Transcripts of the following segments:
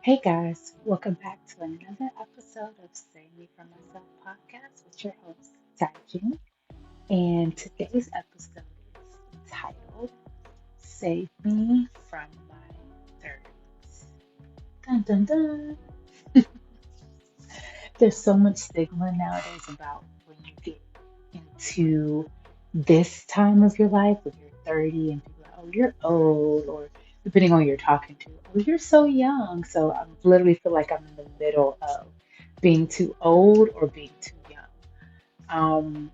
Hey guys, welcome back to another episode of Save Me From Myself podcast with your host, Tajin. And today's episode is titled Save Me From My 30's. Dun dun dun. There's so much stigma nowadays about when you get into this time of your life, when you're 30, and people are like, oh, you're old, or depending on who you're talking to, oh, you're so young. So I literally feel like I'm in the middle of being too old or being too young. Um,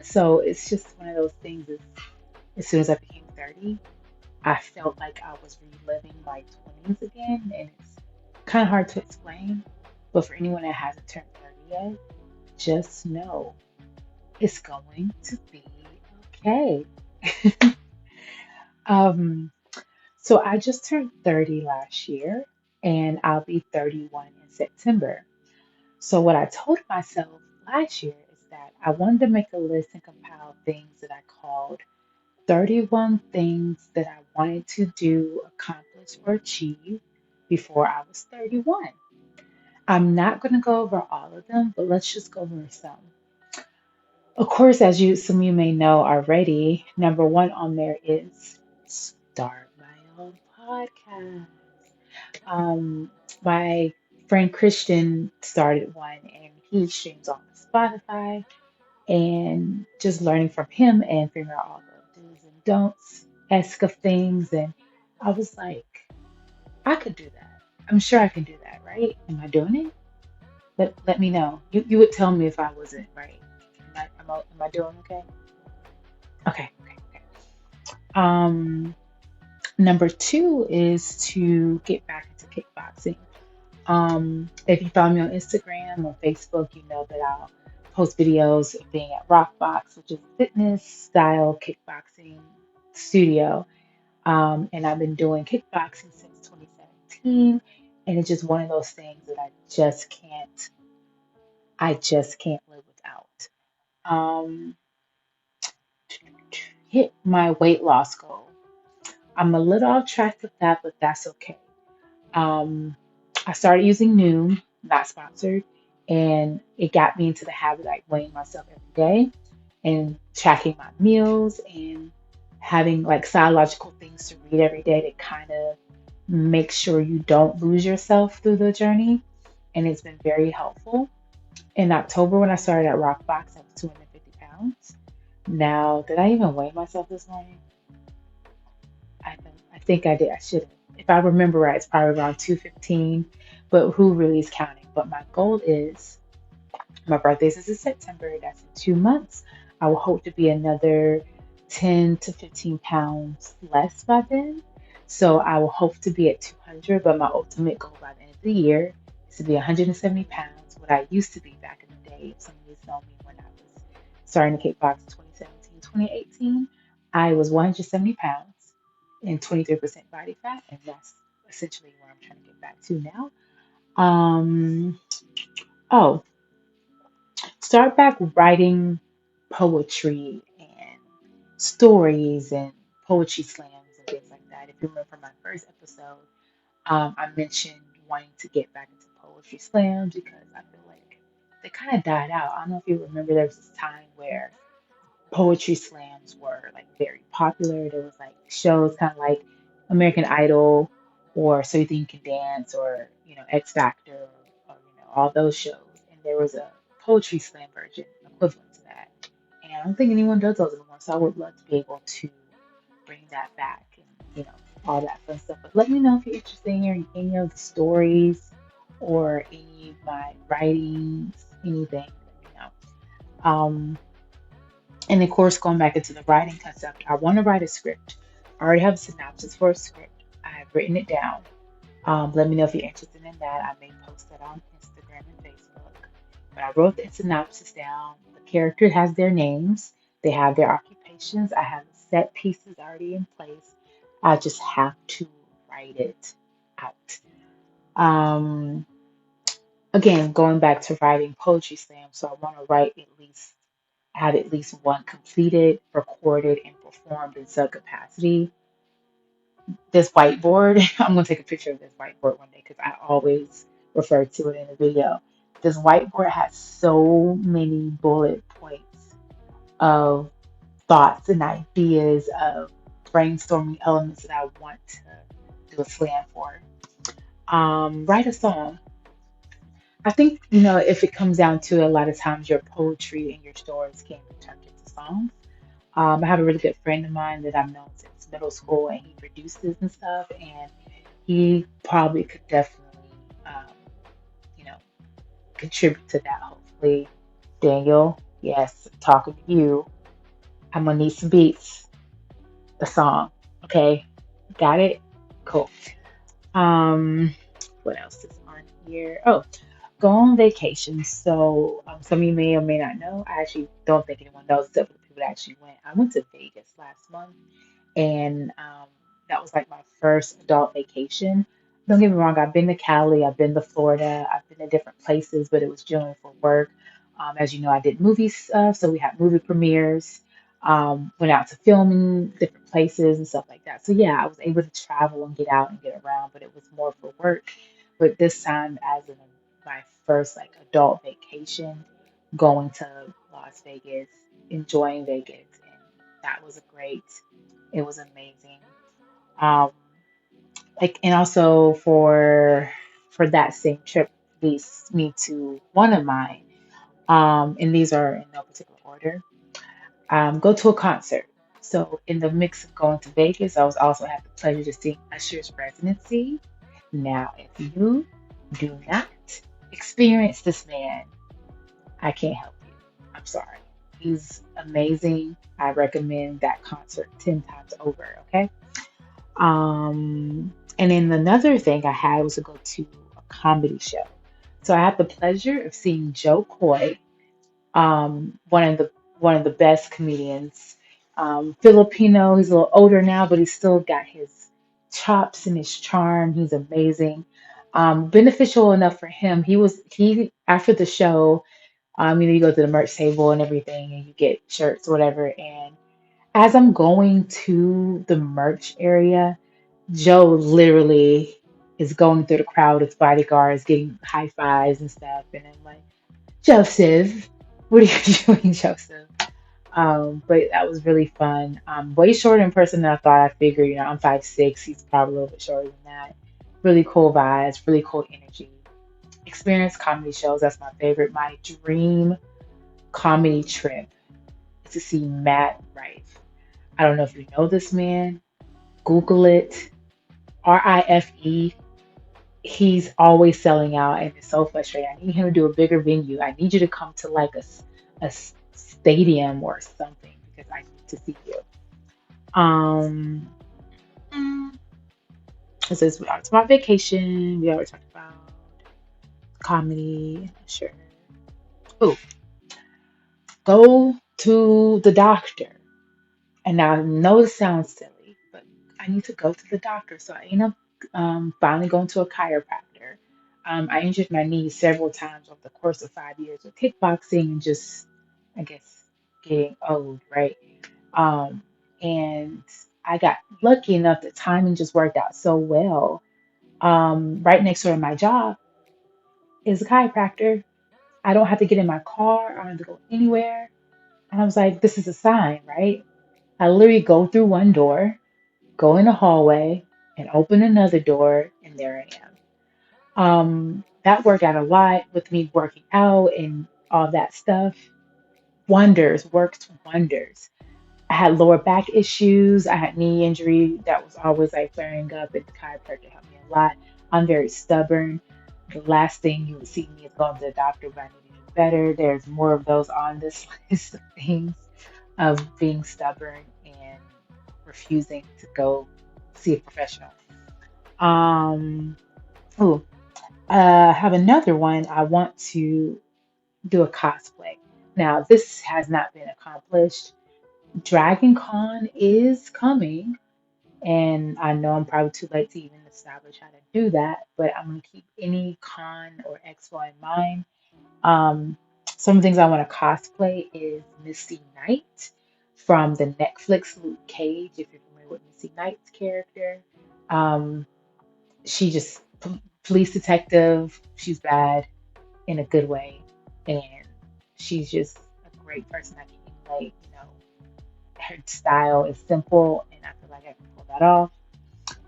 so it's just one of those things. As soon as I became 30, I felt like I was reliving my 20s again, and it's kind of hard to explain. But for anyone that hasn't turned 30 yet, just know it's going to be okay. Um, so I just turned 30 last year, and I'll be 31 in September. So what I told myself last year is that I wanted to make a list and compile things that I called 31 things that I wanted to do, accomplish, or achieve before I was 31. I'm not going to go over all of them, but let's just go over some. Of course, as some of you may know already, number one on there is start my own podcast. Um, my friend Christian started one and he streams on Spotify, and just learning from him and figuring out all the do's and don'ts esque of things. And I was like, I could do that. I'm sure I can do that, right? Am I doing it? Let me know. You would tell me if I wasn't right. Am I doing okay? Okay. Number two is to get back into kickboxing. If you follow me on Instagram or Facebook, you know that I'll post videos of being at Rockbox, which is a fitness style kickboxing studio. And I've been doing kickboxing since 2017. And it's just one of those things that I just can't live without. Um, hit my weight loss goal. I'm a little off track with that, but that's okay. Um, I started using Noom, not sponsored, and it got me into the habit of like weighing myself every day and tracking my meals and having like psychological things to read every day to kind of make sure you don't lose yourself through the journey. And it's been very helpful. In October, when I started at Rockbox, I was 250 pounds. Now, did I even weigh myself this morning? I think I did. I should have. If I remember right, it's probably around 215, but who really is counting? But my goal is my birthday is in September. That's in 2 months. I will hope to be another 10 to 15 pounds less by then. So I will hope to be at 200, but my ultimate goal by the end of the year is to be 170 pounds, what I used to be back in the day. If some of you know me when I was starting to kickbox in 2017, 2018, I was 170 pounds and 23% body fat, and that's essentially where I'm trying to get back to now. Um, oh, start back writing poetry and stories and poetry slams and things like that. If you remember from my first episode, I mentioned wanting to get back into poetry slams because I feel like they kind of died out. I don't know if you remember, there was this time where poetry slams were like very popular. There was like shows kind of like American Idol or So You Think You Can Dance or X Factor or all those shows. And there was a poetry slam version equivalent to that. And I don't think anyone does those anymore. So I would love to be able to bring that back and all that fun stuff. But let me know if you're interested in hearing any of the stories or any of my writings, anything. Let me know. And of course, going back into the writing concept, I want to write a script. I already have a synopsis for a script. I have written it down. Let me know if you're interested in that. I may post that on Instagram and Facebook. But I wrote the synopsis down. The character has their names, they have their occupations. I have set pieces already in place. I just have to write it out. Um, Again, going back to writing poetry slam, so I want to have at least one completed, recorded, and performed in some capacity this whiteboard. I'm gonna take a picture of this whiteboard one day because I always refer to it in the video. This whiteboard has so many bullet points of thoughts and ideas of brainstorming elements that I want to do a slam for. Write a song. I think, if it comes down to a lot of times your poetry and your stories can be turned into songs. I have a really good friend of mine that I've known since middle school, and he produces and stuff, and he probably could definitely, um, you know, contribute to that. Hopefully, Daniel, yes, talking to you. I'm gonna need some beats, the song. Okay, got it. Cool. Um, what else is on here? Oh, go on vacation. So, some of you may or may not know. I actually don't think anyone knows except for the people that actually went. I went to Vegas last month, and that was like my first adult vacation. Don't get me wrong, I've been to Cali, I've been to Florida, I've been to different places, but it was generally for work. As you know, I did movie stuff, so we had movie premieres, went out to filming different places and stuff like that. So yeah, I was able to travel and get out and get around, but it was more for work. But this time, as in my first like adult vacation, going to Las Vegas, enjoying Vegas, and that was a great. It was amazing. Um, like, and also for that same trip leads me to one of mine. And these are in no particular order. Go to a concert. So in the mix of going to Vegas, I was also had the pleasure to see Usher's residency. Now, if you do not experience this man, I can't help you. I'm sorry. He's amazing. I recommend that concert 10 times over, okay? And then another thing I had was to go to a comedy show. So I had the pleasure of seeing Joe Coy, one of the best comedians. Filipino. He's a little older now, but he's still got his chops and his charm. He's amazing. Beneficial enough for him. He after the show. You go to the merch table and everything, and you get shirts or whatever. And as I'm going to the merch area, Joe literally is going through the crowd with bodyguards, getting high fives and stuff. And I'm like, Joseph, what are you doing, Joseph? But that was really fun. Way shorter in person than I thought. I figured, I'm 5'6". He's probably a little bit shorter than that. Really cool vibes, really cool energy. Experience comedy shows. That's my favorite. My dream comedy trip is to see Matt Rife. I don't know if you know this man. Google it. Rife. He's always selling out, and it's so frustrating. I need him to do a bigger venue. I need you to come to like a stadium or something because I need to see you. Um, mm, it says we talked about vacation. We already talked about comedy. Sure. Oh, go to the doctor. And now I know it sounds silly, but I need to go to the doctor. So I end up finally going to a chiropractor. I injured my knee several times over the course of 5 years with kickboxing and just, I guess, getting old, right? Um, and I got lucky enough that timing just worked out so well. Right next door to my job is a chiropractor. I don't have to get in my car. I don't have to go anywhere. And I was like, this is a sign, right? I literally go through one door, go in a hallway, and open another door, and there I am. That worked out a lot with me working out and all that stuff. Wonders, worked wonders. I had lower back issues. I had knee injury that was always like flaring up, and the chiropractor helped me a lot. I'm very stubborn. The last thing you would see me is going to the doctor, but I need to do better. There's more of those on this list of things of being stubborn and refusing to go see a professional. Um, oh, I have another one. I want to do a cosplay. Now, this has not been accomplished. Dragon Con is coming, and I know I'm probably too late to even establish how to do that, but I'm going to keep any con or expo in mind. Um, some things I want to cosplay is Misty Knight from the Netflix Luke Cage, if you're familiar with Misty Knight's character. Um, she just police detective. She's bad in a good way, and she's just a great person I can emulate. Her style is simple, and I feel like I can pull that off.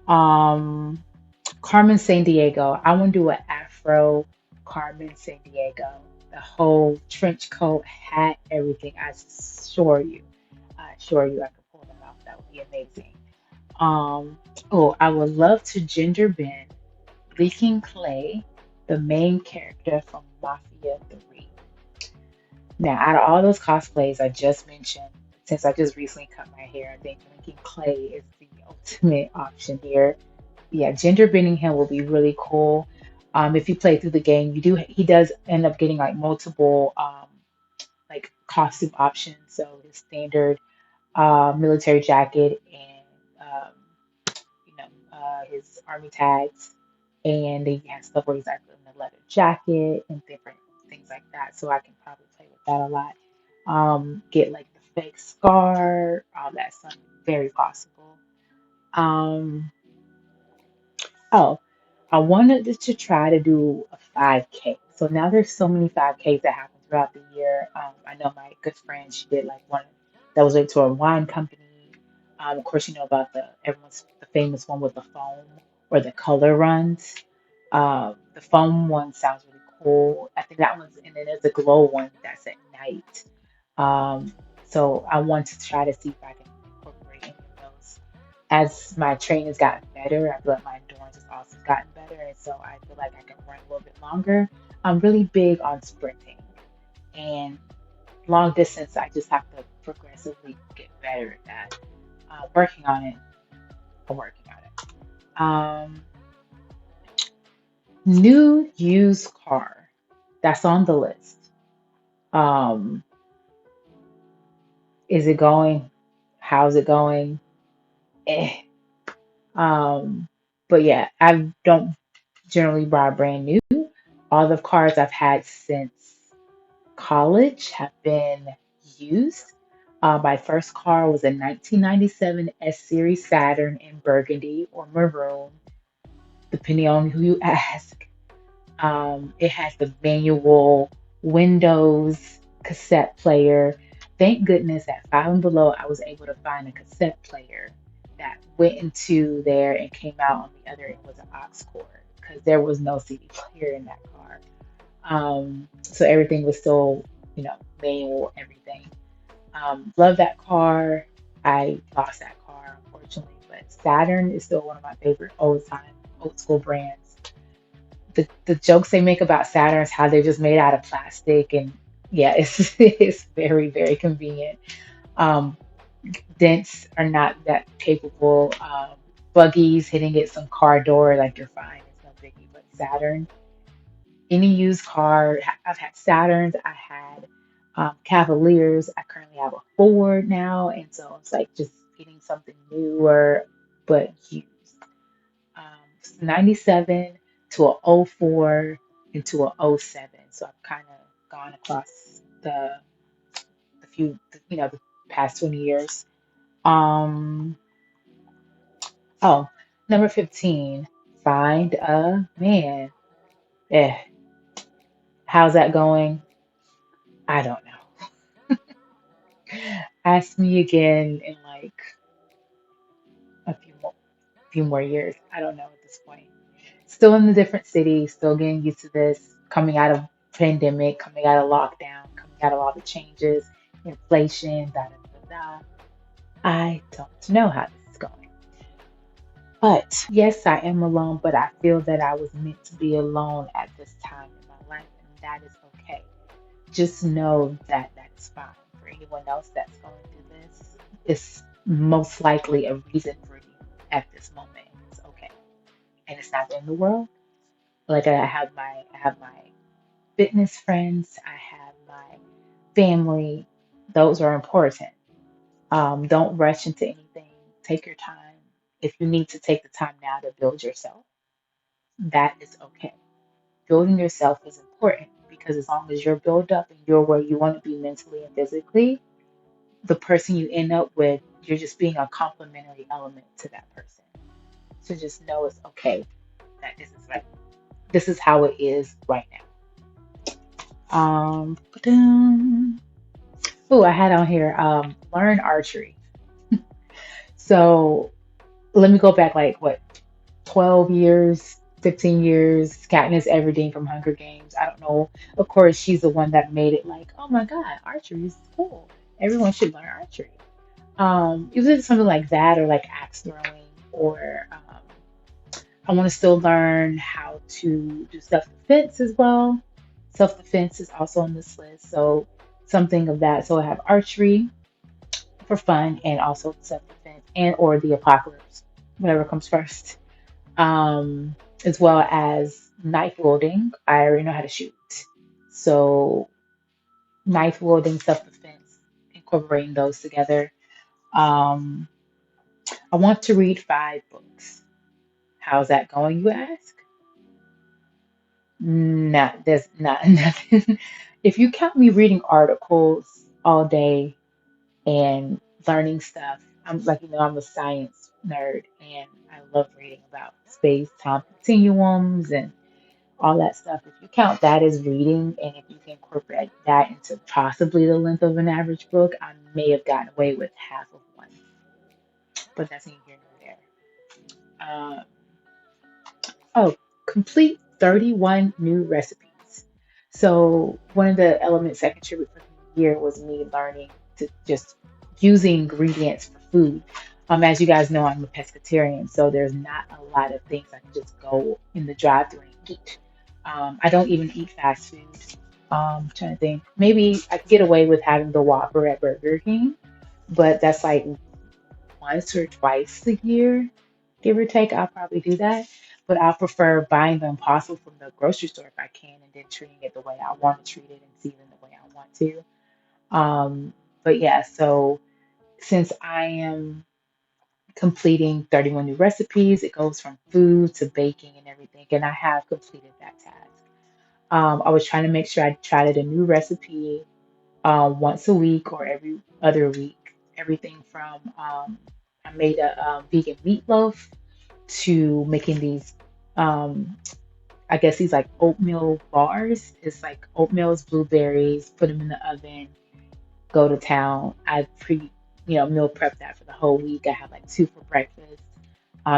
Um, Carmen San Diego. I want to do an Afro Carmen San Diego. The whole trench coat, hat, everything. I assure you, I could pull that off. That would be amazing. Um, oh, I would love to ginger bend Leaking Clay, the main character from Mafia 3. Now, out of all those cosplays I just mentioned, since I just recently cut my hair, I think Lincoln Clay is the ultimate option here. Yeah, Ginger Benningham will be really cool. If you play through the game, he does end up getting like multiple like costume options. So his standard military jacket and his army tags, and he has stuff where he's like in a leather jacket and different things like that. So I can probably play with that a lot. Get like the fake scar, all that stuff, very possible. Um, oh, I wanted to try to do a 5K. So now there's so many 5Ks that happen throughout the year. I know my good friend, she did like one that was like to a wine company. Of course, you know about the famous one with the foam or the color runs. The foam one sounds really cool. I think that one's, and then there's a glow one that's at night. Um, so I want to try to see if I can incorporate any of those. As my training has gotten better, I feel like my endurance has also gotten better, and so I feel like I can run a little bit longer. I'm really big on sprinting, and long distance, I just have to progressively get better at that. Working on it, I'm working on it. New used car, that's on the list. Um, is it going? How's it going? Eh. Um, but yeah, I don't generally buy brand new. All the cars I've had since college have been used. My first car was a 1997 S Series Saturn in burgundy or maroon, depending on who you ask. It has the manual Windows cassette player. Thank goodness at Five and Below, I was able to find a cassette player that went into there and came out on the other end was an aux cord because there was no CD player in that car. So everything was still, manual, everything. Love that car. I lost that car, unfortunately, but Saturn is still one of my favorite old school brands. The jokes they make about Saturn is how they're just made out of plastic, and yeah, it's it's very, very convenient. Um, Dents are not that capable. Buggies hitting it some car door, like you're fine, it's no biggie. But Saturn, any used car. I've had Saturns, I had Cavaliers. I currently have a Ford now, and so it's like just getting something newer but used. 97 to a '04 into a '07. So I've kind of gone across the few, the past 20 years. Um, oh, number 15, find a man. Eh, how's that going? I don't know. Ask me again in like a few more years. I don't know at this point. Still in a different city, still getting used to this, coming out of pandemic, coming out of lockdown, coming out of all the changes, inflation, da da da da. I don't know how this is going. But yes, I am alone, but I feel that I was meant to be alone at this time in my life, and that is okay. Just know that that's fine. For anyone else that's going through this, it's most likely a reason for you at this moment. It's okay. And it's not the end of the world. Like I have my fitness friends, I have my family. Those are important. Don't rush into anything. Take your time. If you need to take the time now to build yourself, that is okay. Building yourself is important because as long as you're built up and you're where you want to be mentally and physically, the person you end up with, you're just being a complementary element to that person. to just know it's okay that this is how it is right now. Oh, I had on here learn archery. So let me go back like what 12 years, 15 years. Katniss Everdeen from Hunger Games. I don't know. Of course, she's the one that made it like, oh my God, archery is cool. Everyone should learn archery. Either something like that or like axe throwing or I want to still learn how to do self-defense as well. Self-defense is also on this list. So something of that. So I have archery for fun and also self-defense and or the apocalypse, whatever comes first. As well as knife wielding. I already know how to shoot. So knife wielding, self-defense, incorporating those together. Um, I want to read 5 books. How's that going, you ask? Not there's not nothing. If you count me reading articles all day and learning stuff, I'm like, I'm a science nerd and I love reading about space, time continuums and all that stuff. If you count that as reading and if you can incorporate that into possibly the length of an average book, I may have gotten away with half of one, but that's neither here nor there. Oh, complete 31 new recipes. So one of the elements that contributed for the year was me learning to just using ingredients for food. As you guys know, I'm a pescatarian, so there's not a lot of things I can just go in the drive-thru and eat. I don't even eat fast food. Trying to think, maybe I could get away with having the Whopper at Burger King, but that's like once or twice a year, give or take. I'll probably do that, but I prefer buying the Impossible from the grocery store if I can, and then treating it the way I want to treat it and season the way I want to. But yeah, so since I am completing 31 new recipes, it goes from food to baking and everything, and I have completed that task. I was trying to make sure I tried a new recipe once a week or every other week. Everything from I made a vegan meatloaf to making these, um, I guess these like oatmeal bars. It's like oatmeals, blueberries, put them in the oven, go to town. Meal prep that for the whole week. I have like two for breakfast.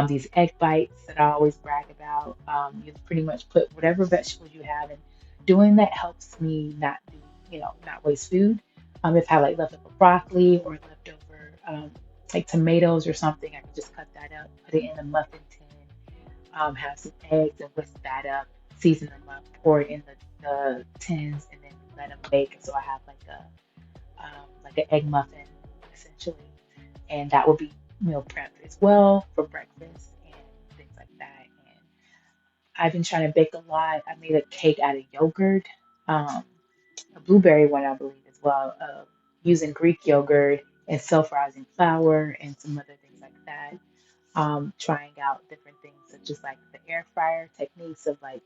These egg bites that I always brag about. You pretty much put whatever vegetables you have, and doing that helps me not do, not waste food. If I have like leftover broccoli or leftover like tomatoes or something, I can just cut that up, put it in a muffin tin, have some eggs and whisk that up, season them up, pour it in the tins, and then let them bake. So I have like an egg muffin essentially, and that would be meal prep as well for breakfast and things like that. And I've been trying to bake a lot. I made a cake out of yogurt, um, a blueberry one, I believe, as well, using Greek yogurt and self-rising flour and some other things like that. Trying out different things such as like the air fryer techniques of like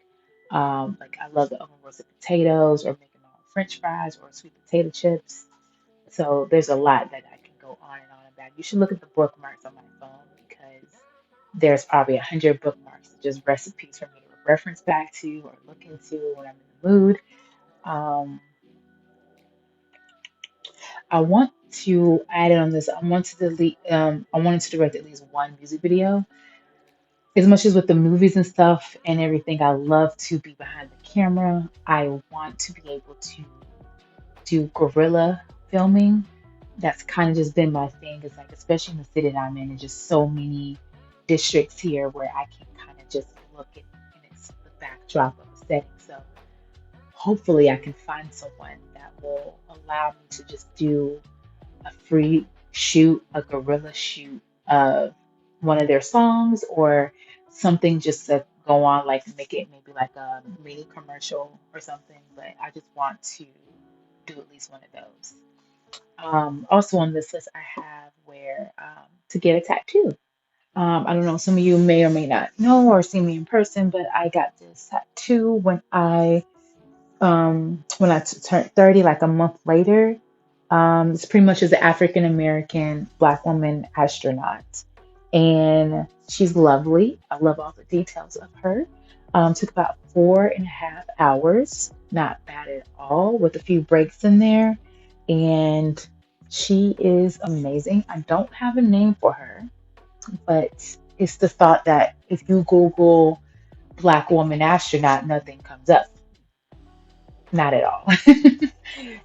I love the oven roasted potatoes or making my own French fries or sweet potato chips. So there's a lot that I can go on and on about. You should look at the bookmarks on my phone because there's probably 100 bookmarks, just recipes for me to reference back to or look into when I'm in the mood. Um, I want to add it on this. I wanted to direct at least one music video. As much as with the movies and stuff and everything, I love to be behind the camera. I want to be able to do guerrilla filming. That's kind of just been my thing. It's like, especially in the city that I'm in, there's just so many districts here where I can kind of just look at and it's the backdrop of the setting. So hopefully I can find someone that will allow me to just do a free shoot, a guerrilla shoot of one of their songs or something just to go on, like make it maybe like a mini commercial or something. But I just want to do at least one of those. Also on this list, I have where to get a tattoo. I don't know, some of you may or may not know or see me in person, but I got this tattoo when I turned 30, like a month later. It's pretty much as an African American Black woman astronaut. and she's lovely. I love all the details of her. Took about 4.5 hours. Not bad at all, with a few breaks in there. And she is amazing. I don't have a name for her, but it's the thought that if you Google Black woman astronaut, nothing comes up. Not at all.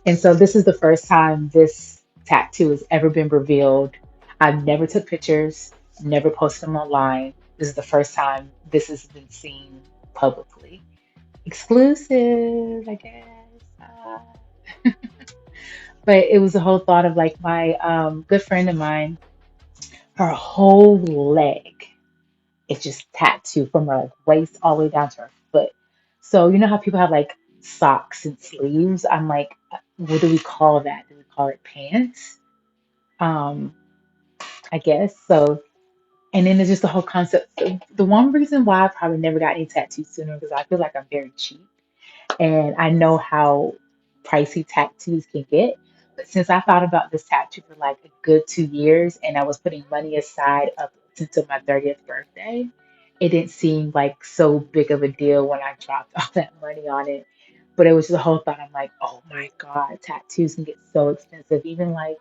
And so this is the first time this tattoo has ever been revealed. I've never took pictures, never posted them online. This is the first time this has been seen publicly. Exclusive, I guess. But it was the whole thought of like my good friend of mine, her whole leg is just tattooed from her like waist all the way down to her foot. So you know how people have like socks and sleeves? I'm like, what do we call that? Do we call it pants? Um, I guess. So, and then there's just the whole concept. The one reason why I probably never got any tattoos sooner because I feel like I'm very cheap and I know how pricey tattoos can get. But since I thought about this tattoo for like a good 2 years and I was putting money aside up until my 30th birthday, it didn't seem like so big of a deal when I dropped all that money on it. But it was the whole thought. I'm like, oh my God, tattoos can get so expensive. Even like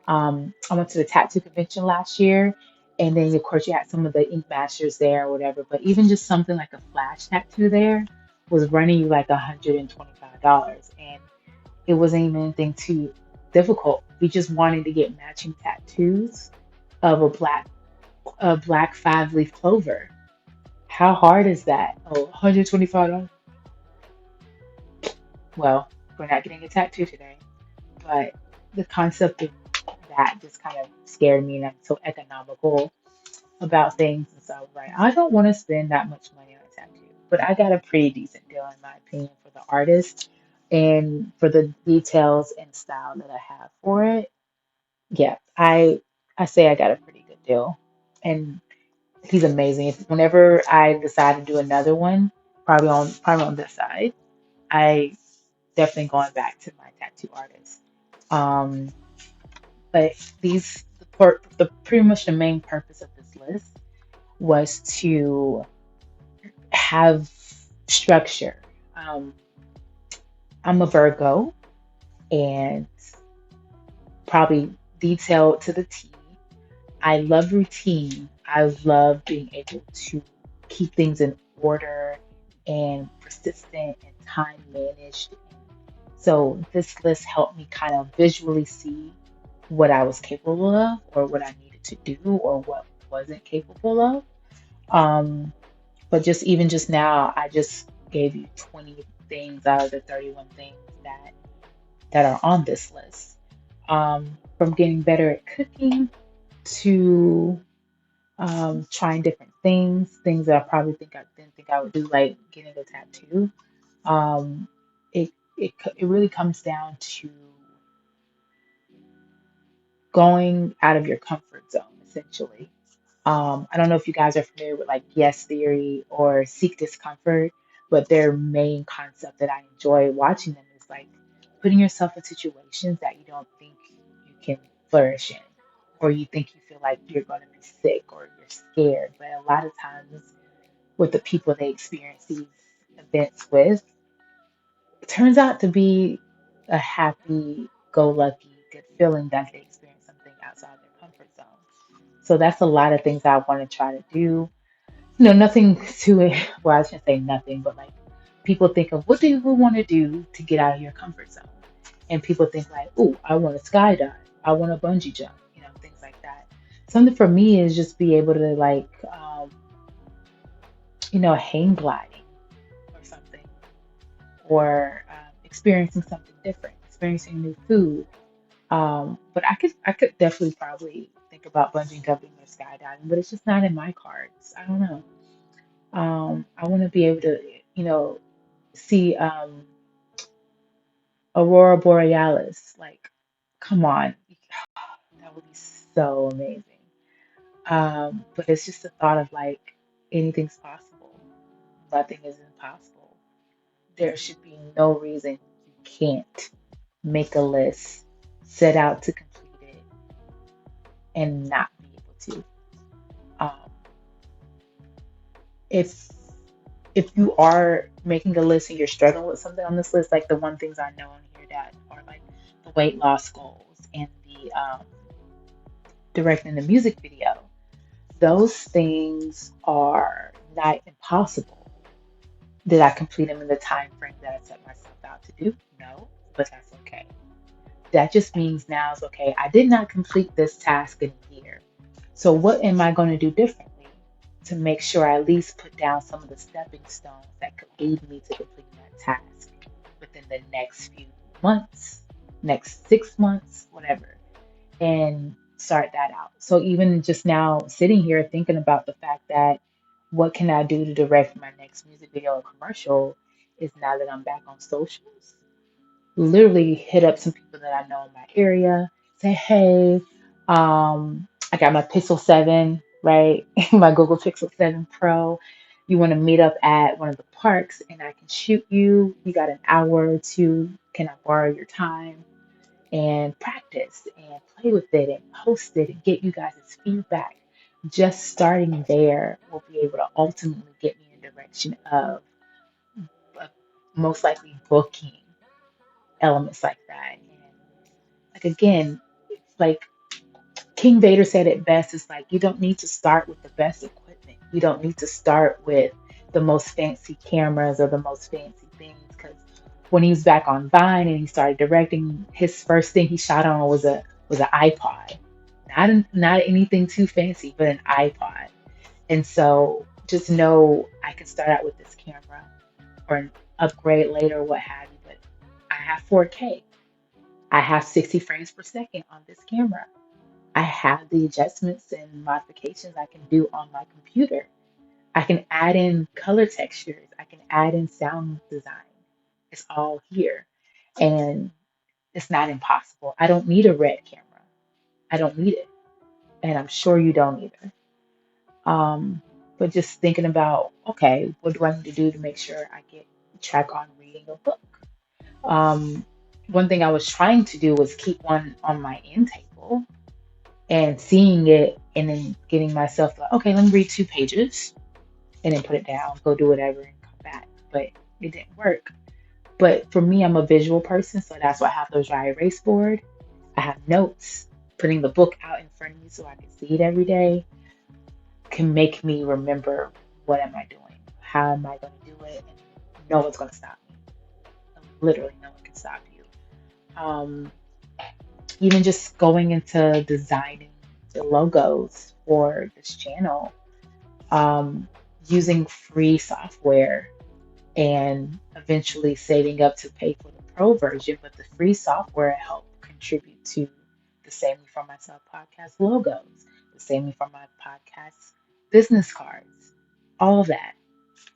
I went to the tattoo convention last year, and then of course you had some of the ink masters there or whatever. But even just something like a flash tattoo there was running you like $125, and it wasn't even anything too difficult. We just wanted to get matching tattoos of a black 5-leaf clover. How hard is that? Oh, $125. Well, we're not getting a tattoo today, but the concept of that just kind of scared me, and I'm so economical about things. And so I was like, I don't want to spend that much money on a tattoo. But I got a pretty decent deal, in my opinion, for the artist and for the details and style that I have for it. Yeah, I say I got a pretty good deal. And he's amazing. Whenever I decide to do another one, probably on this side, I definitely going back to my tattoo artist. Um, but the pretty much the main purpose of this list was to have structure. Um, I'm a Virgo and probably detailed to the T. I love routine. I love being able to keep things in order and persistent and time managed. So this list helped me kind of visually see what I was capable of or what I needed to do or what wasn't capable of. Um, But just even just now, I just gave you 20 things out of the 31 things that are on this list. From getting better at cooking to trying different things that I probably didn't think I would do, like getting a tattoo. Um, it really comes down to going out of your comfort zone, essentially. I don't know if you guys are familiar with like yes theory or seek discomfort, but their main concept that I enjoy watching them is like putting yourself in situations that you don't think you can flourish in, or you think you feel like you're going to be sick or you're scared. But a lot of times, with the people they experience these events with, it turns out to be a happy, go lucky, good feeling that they experience something outside their comfort zone. So that's a lot of things I want to try to do. Nothing to it. Well, I shouldn't say nothing, but like people think of what do you want to do to get out of your comfort zone? And people think like, oh, I want to skydive. I want to bungee jump, things like that. Something for me is just be able to like, hang gliding or something, or experiencing something different, experiencing new food. But I could definitely probably think about bungee jumping or skydiving, but it's just not in my cards. I don't know. I want to be able to, see aurora borealis. Like, come on, that would be so amazing. But it's just the thought of like anything's possible. Nothing is impossible. There should be no reason you can't make a list, set out to complete it, and not be able to. if if you are making a list and you're struggling with something on this list, like the one things I know on here that are like the weight loss goals and the directing the music video, those things are not impossible. Did I complete them in the time frame that I set myself out to do? No, but that's okay. That just means now is okay. I did not complete this task in a year. So what am I going to do differently to make sure I at least put down some of the stepping stones that could aid me to completing that task within the next few months, next 6 months, whatever, and start that out. So even just now sitting here thinking about the fact that what can I do to direct my next music video or commercial is now that I'm back on socials, literally hit up some people that I know in my area, say, hey, I got my Pixel 7, right? My Google Pixel 7 Pro. You want to meet up at one of the parks and I can shoot you. You got an hour or two. Can I borrow your time and practice and play with it and post it and get you guys' feedback? Just starting there will be able to ultimately get me in the direction of most likely booking elements like that. And like again, it's like King Vader said it best. It's like you don't need to start with the best equipment. You don't need to start with the most fancy cameras or the most fancy things. Because when he was back on Vine and he started directing, his first thing he shot on was an iPod. Not anything too fancy, but an iPod. And so just know I can start out with this camera or upgrade later, what have you. But I have 4K. I have 60 frames per second on this camera. I have the adjustments and modifications I can do on my computer. I can add in color textures. I can add in sound design. It's all here. And it's not impossible. I don't need a red camera. I don't need it. And I'm sure you don't either. Um, but just thinking about, okay, what do I need to do to make sure I get track on reading a book? Um, One thing I was trying to do was keep one on my end table and seeing it and then getting myself like, okay, let me read 2 pages and then put it down, go do whatever and come back. But it didn't work. But for me, I'm a visual person, so that's why I have those dry erase board. I have notes. Putting the book out in front of me so I can see it every day can make me remember what am I doing? How am I going to do it? And no one's going to stop me. Literally, no one can stop you. Um, Even just going into designing the logos for this channel, um, using free software and eventually saving up to pay for the pro version, but the free software helped contribute to the Save Me From Myself podcast logos, the Save Me From My podcast business cards, all that.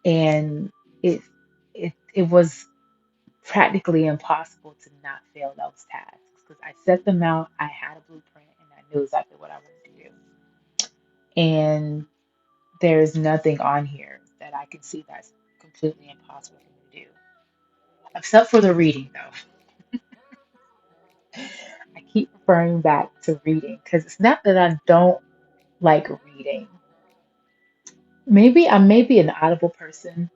And it it was practically impossible to not fail those tasks because I set them out, I had a blueprint, and I knew exactly what I wanted to do. And there's nothing on here that I can see that's completely impossible for me to do, except for the reading, though. I keep referring back to reading because it's not that I don't like reading. Maybe I may be an audible person,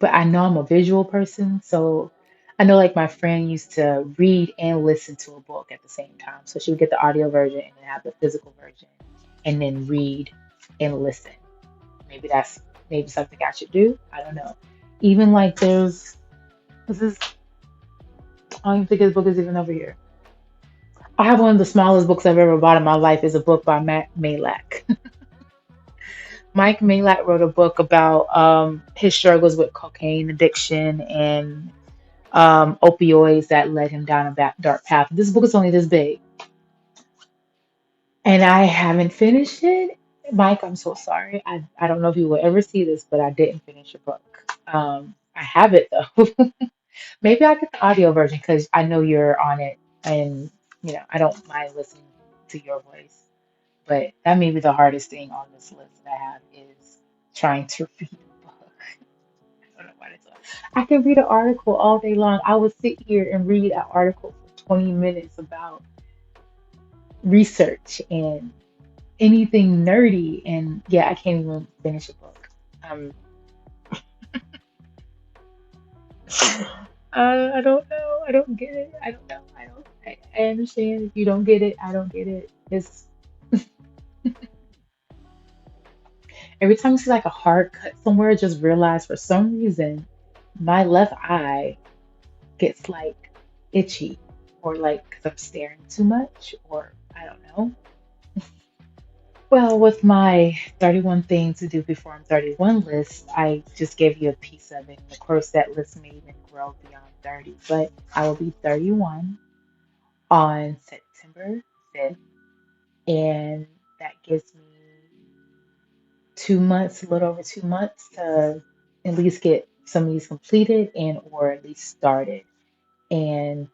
but I know I'm a visual person. So I know like my friend used to read and listen to a book at the same time. So she would get the audio version and then have the physical version and then read and listen. Maybe that's maybe something I should do. I don't know. Even like there's this is I don't even think this book is even over here. I have one of the smallest books I've ever bought in my life is a book by Matt Malak. Mike Malak wrote a book about his struggles with cocaine addiction and opioids that led him down a dark path. This book is only this big, and I haven't finished it. Mike, I'm so sorry. I don't know if you will ever see this, but I didn't finish your book. I have it though. Maybe I'll get the audio version because I know you're on it, and I don't mind listening to your voice. But that may be the hardest thing on this list that I have is trying to read a book. I don't know why that's hard. I can read an article all day long. I would sit here and read an article for 20 minutes about research and anything nerdy. And yeah, I can't even finish a book. I don't know. I don't get it. I don't know. I don't. I understand. If you don't get it, I don't get it. It's every time you see like a hard cut somewhere, just realize for some reason my left eye gets like itchy, or like because I'm staring too much, or I don't know. Well, with my 31 things to do before I'm 31 list, I just gave you a piece of it. Of course, that list may even grow beyond 30, but I will be 31 on September 5th, and that gives me 2 months, a little over 2 months to at least get some of these completed and or at least started. And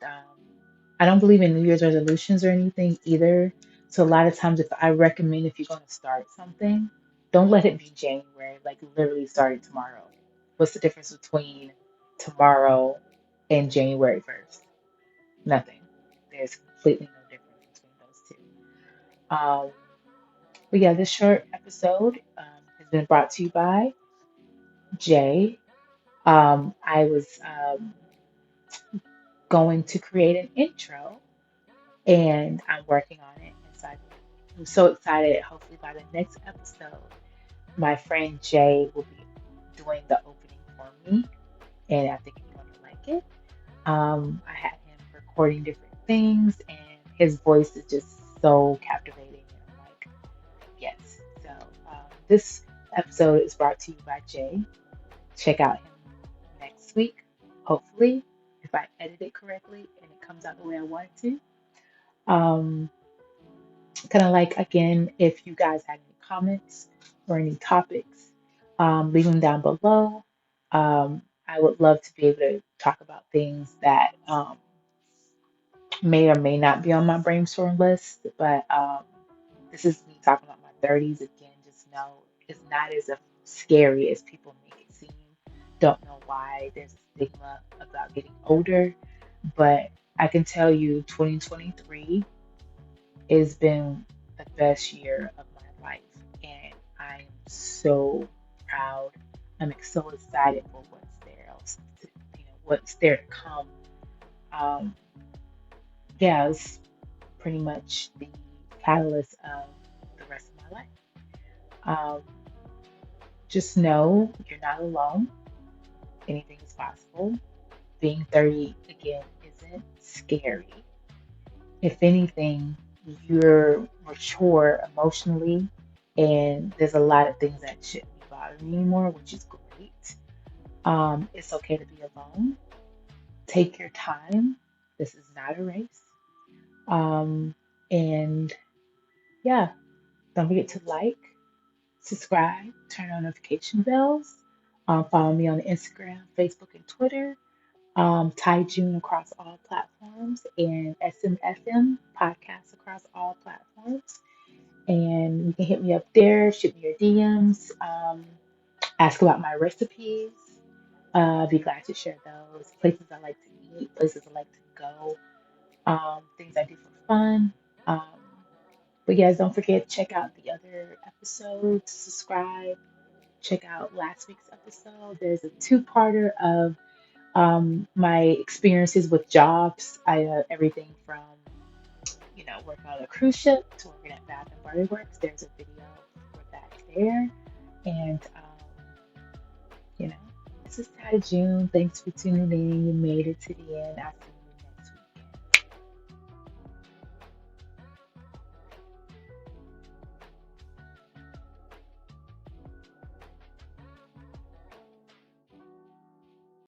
I don't believe in New Year's resolutions or anything either. So a lot of times, if I recommend if you're going to start something, don't let it be January, like literally starting tomorrow. What's the difference between tomorrow and January 1st? Nothing. There's completely no difference between those two. But yeah, this short episode has been brought to you by Jay. I was going to create an intro and I'm working on it. And so I'm so excited. Hopefully, by the next episode, my friend Jay will be doing the opening for me, and I think you're going to like it. I had him recording different things, and his voice is just so captivating. And I'm like, yes. So, this episode is brought to you by Jay. Check out him next week, hopefully, if I edit it correctly and it comes out the way I want it to. Kind of like, again, if you guys have any comments or any topics, leave them down below. I would love to be able to talk about things that may or may not be on my brainstorm list, but this is me talking about my 30s again. Just know it's not as scary as people make it seem. Don't know why there's a stigma about getting older, but I can tell you 2023 has been the best year of my life, and I'm so proud. So excited for what's there, else, what's there to come. Um, yeah, it's pretty much the catalyst of the rest of my life. Um, just know you're not alone. Anything is possible. Being 30 again isn't scary. If anything, you're mature emotionally, and there's a lot of things that shouldn't be bothering you anymore, which is great. It's okay to be alone. Take your time. This is not a race. Um, and yeah, don't forget to like, subscribe, turn on notification bells. Follow me on Instagram, Facebook, and Twitter. Ty June across all platforms, and SMFM podcast across all platforms. And you can hit me up there, shoot me your DMs, ask about my recipes. Be glad to share those places I like to eat, places I like to go, things I do for fun. Um, but guys, don't forget to check out the other episodes, subscribe, check out last week's episode. There's a two-parter of my experiences with jobs. Everything from working on a cruise ship to working at Bath and Body Works. There's a video for that there, and you know, this is Ty June. Thanks for tuning in. You made it to the end. I'll see